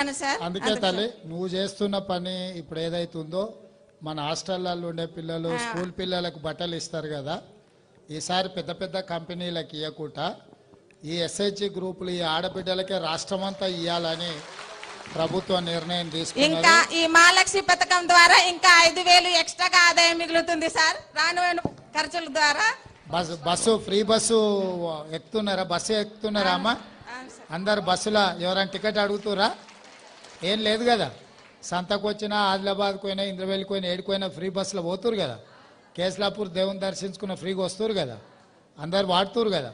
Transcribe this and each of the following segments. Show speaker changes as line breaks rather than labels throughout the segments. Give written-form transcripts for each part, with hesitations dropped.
అందుకే తల్లి నువ్వు చేస్తున్న పని ఇప్పుడు ఏదైతుందో మన హాస్టళ్లలో ఉండే పిల్లలు స్కూల్ పిల్లలకు బట్టలు ఇస్తారు కదా, ఈసారి పెద్ద పెద్ద కంపెనీలకు ఇవ్వకుండా ఈ ఎస్హెచ్జి గ్రూపులు ఈ ఆడబిడ్డలకే రాష్ట్రమంతా ఇవ్వాలని ప్రభుత్వం నిర్ణయం తీసుకుంది.
ఇంకా ఈ మహాలక్ష్మి పథకం ద్వారా ఇంకా 5,000 ఎక్స్ట్రాగా ఆదాయం మిగులుతుంది సార్. రానువైన ఖర్చుల ద్వారా
బస్సు ఫ్రీ బస్సు ఎక్కుతున్నారా? బస్సు ఎక్కుతున్నారా అమ్మా? అందరు బస్సులో ఎవరైనా టికెట్ అడుగుతురా? ఏం లేదు కదా. సంతకు వచ్చినా, ఆదిలాబాద్కు పోయినా, ఇంద్రవెల్లికి పోయినా, ఏడుకోయినా ఫ్రీ బస్సులో పోతురు కదా. కేస్లాపూర్ దేవుని దర్శించుకున్న ఫ్రీగా వస్తురు కదా, అందరు వాడుతురు కదా.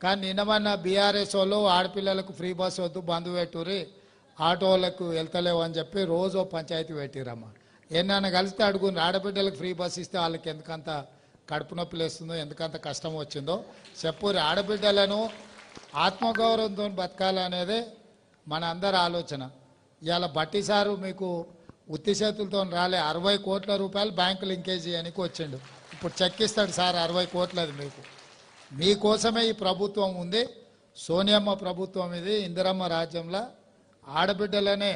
కానీ నిన్నమన్న బీఆర్ఎస్ వాళ్ళు ఆడపిల్లలకు ఫ్రీ బస్సు వద్దు, బంధు పెట్టుర్రి, ఆటోలకు వెళ్తలేవు అని చెప్పి రోజు పంచాయతీ పెట్టిరమ్మ. ఏమన్నా కలిస్తే అడుగుని, ఆడబిడ్డలకు ఫ్రీ బస్సు ఇస్తే వాళ్ళకి ఎందుకంత కడుపు నొప్పి లేస్తుందో, ఎందుకంత కష్టం వచ్చిందో చెప్పుర్రి. ఆడబిడ్డలను ఆత్మగౌరవంతో బతకాలనేదే మన అందరి ఆలోచన. ఇవాళ బట్టి సారు మీకు ఉత్తి చేతులతో రాలే, 60 కోట్ల రూపాయలు బ్యాంకు లింకేజ్ చేయడానికి వచ్చిండు. ఇప్పుడు చెక్ ఇస్తాడు సార్ 60 కోట్లది మీకు. మీకోసమే ఈ ప్రభుత్వం ఉంది. సోనియమ్మ ప్రభుత్వం ఇది, ఇందిరమ్మ రాజ్యంలో ఆడబిడ్డలనే.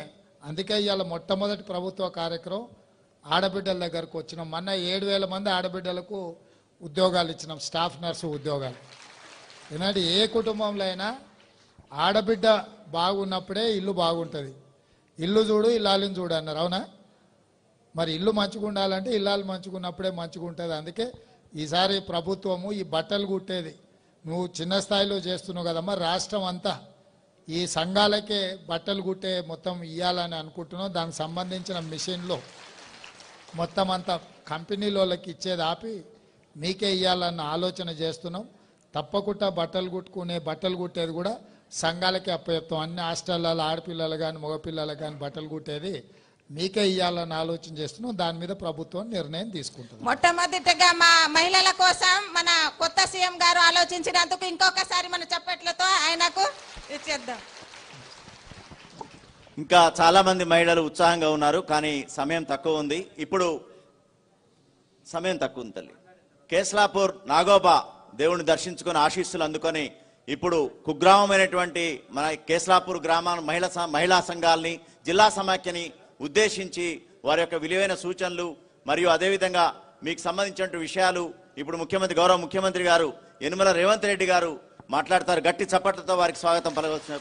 అందుకే ఇవాళ మొట్టమొదటి ప్రభుత్వ కార్యక్రమం ఆడబిడ్డల దగ్గరకు వచ్చినాం. మొన్న 7,000 మంది ఆడబిడ్డలకు ఉద్యోగాలు ఇచ్చినాం, స్టాఫ్ నర్సు ఉద్యోగాలు. ఎందుకంటే ఏ కుటుంబంలో అయినా ఆడబిడ్డ బాగున్నప్పుడే ఇల్లు బాగుంటుంది. ఇల్లు చూడు ఇల్లాలని చూడు అన్నారు, అవునా? మరి ఇల్లు మంచిగా ఉండాలంటే ఇల్లాలు మంచుకున్నప్పుడే మంచిగా ఉంటుంది. అందుకే ఈసారి ప్రభుత్వము ఈ బట్టలు కుట్టేది నువ్వు చిన్న స్థాయిలో చేస్తున్నావు కదమ్మా, రాష్ట్రం అంతా ఈ సంఘాలకే బట్టలు కుట్టే మొత్తం ఇవ్వాలని అనుకుంటున్నావు. దానికి సంబంధించిన మిషన్లో మొత్తం అంతా కంపెనీలోకి ఇచ్చేది ఆపి మీకే ఇవ్వాలన్న ఆలోచన చేస్తున్నాం. తప్పకుండా బట్టలు కుట్టేది కూడా సంఘాలకే అప్పచెప్తాం. అన్ని హాస్టళ్లలో ఆడపిల్లలు కానీ మగపిల్లలు కానీ బట్టలు కుట్టేది మీకే ఇవ్వాలని ఆలోచన చేస్తున్నాం. దాని మీద ప్రభుత్వం నిర్ణయం తీసుకుంటుంది.
మొట్టమొదటిగా మా మహిళల కోసం మన కొత్త సీఎం గారు ఆలోచించినందుకు ఇంకొకసారి మన చప్పట్లతో ఆయనకు ఇచ్చేద్దాం.
ఇంకా చాలా మంది మహిళలు ఉత్సాహంగా ఉన్నారు, కానీ సమయం తక్కువ ఉంది. ఇప్పుడు సమయం తక్కువ ఉంది తల్లి. కేస్లాపూర్ నాగోబా దేవుని దర్శించుకొని ఆశీస్సులు అందుకొని ఇప్పుడు కుగ్రామమైనటువంటి మన కేస్లాపూర్ గ్రామ మహిళా సంఘాలని, జిల్లా సమాఖ్యని ఉద్దేశించి వారి యొక్క విలువైన సూచనలు మరియు అదేవిధంగా మీకు సంబంధించిన విషయాలు ఇప్పుడు గౌరవ ముఖ్యమంత్రి గారు యనుమల రేవంత్ రెడ్డి గారు మాట్లాడతారు. గట్టి చప్పట్లతో వారికి స్వాగతం పలకవలసిన